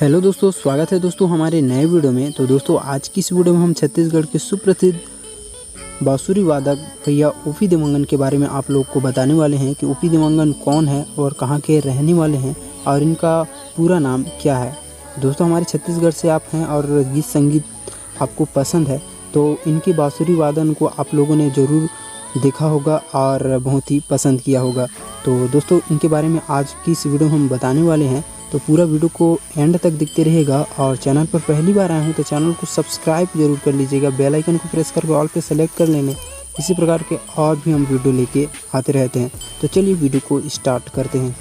Hello दोस्तों, स्वागत है दोस्तों हमारे नए वीडियो में। तो दोस्तों आज की इस वीडियो में हम छत्तीसगढ़ के सुप्रसिद्ध बांसुरी वादक भैया ओपी देवांगन के बारे में आप लोग को बताने वाले हैं कि ओपी देवांगन कौन है और कहां के रहने वाले हैं और इनका पूरा नाम क्या है। दोस्तों हमारे छत्तीसगढ़ से आप हैं और गीत संगीत आपको पसंद है तो इनकी बांसुरी वादन को आप लोगों ने ज़रूर देखा होगा और बहुत ही पसंद किया होगा। तो दोस्तों इनके बारे में आज की इस वीडियो में हम बताने वाले हैं, तो पूरा वीडियो को एंड तक देखते रहिएगा। और चैनल पर पहली बार आए हैं तो चैनल को सब्सक्राइब जरूर कर लीजिएगा, बेल आइकन को प्रेस करके ऑल पे सेलेक्ट कर लेने। इसी प्रकार के और भी हम वीडियो लेके आते रहते हैं। तो चलिए वीडियो को स्टार्ट करते हैं।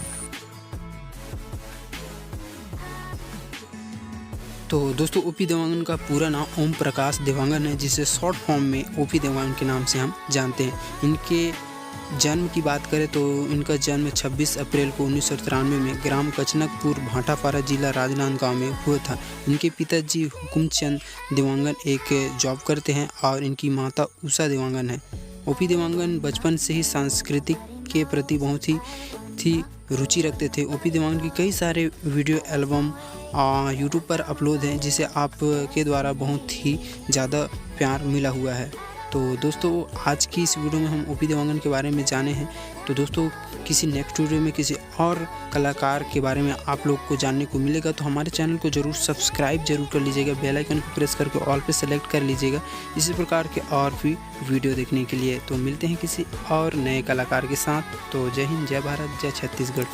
तो दोस्तों ओपी देवांगन का पूरा नाम ओम प्रकाश देवांगन है, जिसे शॉर्ट फॉर्म में ओपी देवांगन के नाम से हम जानते हैं। इनके जन्म की बात करें तो इनका जन्म 26 अप्रैल को 1993 में ग्राम कचनकपुर भाटापारा जिला राजनांदगांव में हुआ था। इनके पिताजी हुकुमचंद देवांगन एक जॉब करते हैं और इनकी माता उषा देवांगन है। ओपी देवांगन बचपन से ही सांस्कृतिक के प्रति बहुत ही रुचि रखते थे। ओपी देवांगन की कई सारे वीडियो एल्बम यूट्यूब पर अपलोड हैं, जिसे आप के द्वारा बहुत ही ज़्यादा प्यार मिला हुआ है। तो दोस्तों आज की इस वीडियो में हम ओपी देवांगन के बारे में जाने हैं। तो दोस्तों किसी नेक्स्ट वीडियो में किसी और कलाकार के बारे में आप लोग को जानने को मिलेगा। तो हमारे चैनल को ज़रूर सब्सक्राइब जरूर कर लीजिएगा, बेल आइकन को प्रेस करके ऑल पे सेलेक्ट कर लीजिएगा इसी प्रकार के और भी वीडियो देखने के लिए। तो मिलते हैं किसी और नए कलाकार के साथ। तो जय हिंद, जय भारत, जय छत्तीसगढ़।